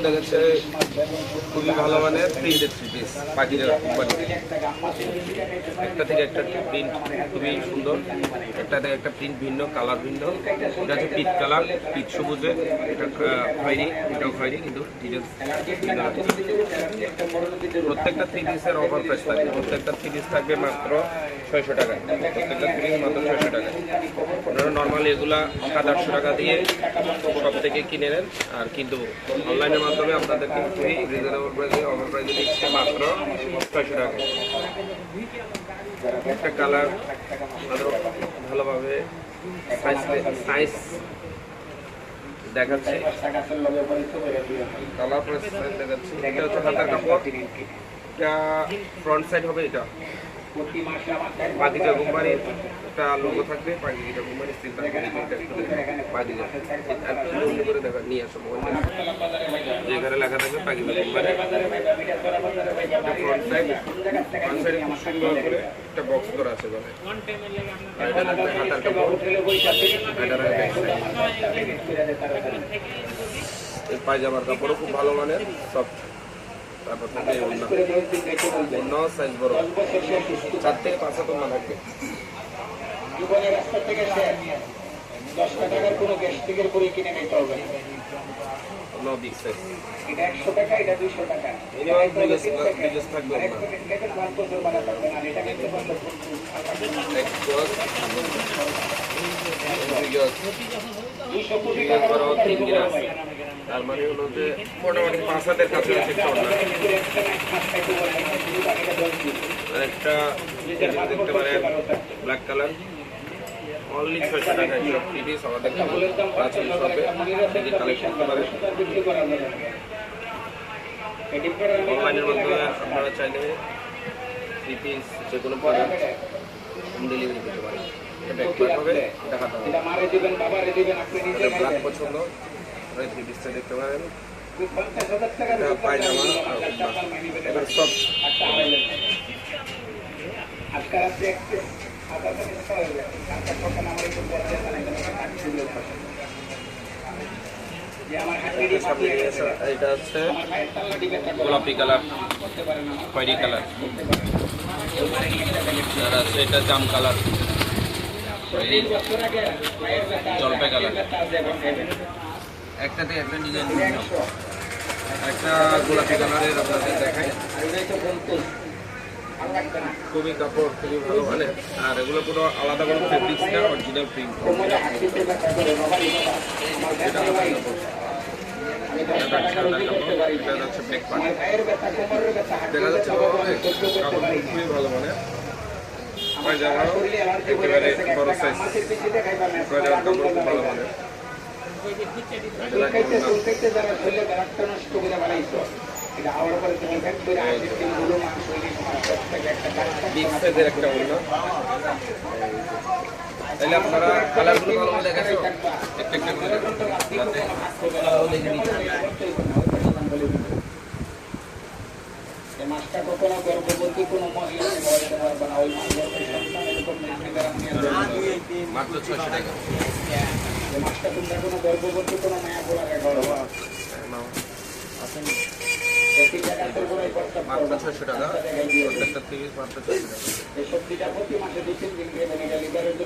দেখাচ্ছে খুবই ভালো মানের প্রিন্টেড থ্রি পিস পাখিরা কোম্পানি। একটা থেকে একটা প্রিন্ট খুবই সুন্দর, একটা থেকে একটা প্রিন্ট ভিন্ন, কালার ভিন্ন। এটা হচ্ছে পিট কালার, পিট সবুজে, এটা খয়েরি, এটাও খয়েরি, কিন্তু ডিটেলস প্রত্যেকটা থ্রি পিসের অফার প্রাইস থাকবে। প্রত্যেকটা থ্রি পিস থাকবে মাত্র 600 টাকা। প্রত্যেকটা থ্রি পিস মাত্র 600 টাকা। আপনারা নর্মালি এগুলা 700-800 টাকা দিয়ে সব থেকে কিনে নেন, আর কিন্তু অনলাইনের মাধ্যমে আপনাদেরকে খুবই রিজনেবল প্রাইসে অফার প্রাইসে দিচ্ছে মাত্র 600 টাকা। একটা কালার ভালোভাবে সাইজ দেখাচ্ছে, কালার প্রাইস দেখাচ্ছে। এটা হচ্ছে হাতার কাপড়, এটা ফ্রন্ট সাইড হবে। এটা বাদিকা কোম্পানির একটা লোগো থাকবে, বাদিকা কোম্পানির স্টিল থাকবে। বাদিকা একটু সুন্দর করে দেখা নিয়ে আসো, যেখানে লেখা থাকবে বাদিকা কোম্পানি। ফ্রন্ট সাইডে খুব সুন্দর করে একটা বক্স করা আছে বলে। এটা থাকবে হাতার কাপড়, এটা থাকবে এই পায়জামার কাপড়ও খুব ভালো মানের, সফট। তারপর থেকে অন্য সাইজ বড়, 4 থেকে 5 হাত ওড়না থাকবে। বিগ সাইজ, এটা 100 টাকা, এটা 200 টাকা। মিনিমাম বিজনেস থাকবে না। তার মানে হলো যে মোটামুটি 5 হাতের কাছাকাছি একটা দেখতে পারেন ব্ল্যাক কালার, অনলি 600 টাকা। সব থ্রি পিস আমাদের কালেকশন করতে পারেন। অনলাইনের মাধ্যমে আপনারা চাইলে থ্রি পিস যে কোনো প্রোডাক্ট হোম ডেলিভারি করতে পারেন। এটা ব্যাক হবে, এটা হাত হবে। ব্ল্যাক পছন্দ থ্রি পিসটা দেখতে পারেন। পায়জামা এবার সব এটা হচ্ছে গোলাপি কালার, খয়েরি কালার, আর আছে এটা জাম কালার, জলপাই কালার। একটা থেকে একটা ডিজাইন, একটা গোলাপি কালারের আপনাদের দেখায়। খুবই কাপড় খুবই ভালো মানে, আর এগুলো পুরো আলাদা কোনো ফেব্রিক্স না, অরিজিনাল প্রিন্ট। দেখা যাচ্ছে কাপড় খুবই ভালো মানে, পায়জামাও একেবারে বড় সাইজ, পায়জামার কাপড় খুব ভালো মানে। তাহলে আপনারা কালারগুলো ভালো করে দেখাচ্ছ, একটা একটা করে মাছটা কখনো গর্ভবতী কোনো মহিলা মাত্র 600 টাকা। মাছটা তোমরা কোনো গর্ভবতী কোনো মায়া বলা মাত্র 600 টাকা। প্রত্যেকটা থেকে মাত্র 600 টাকা।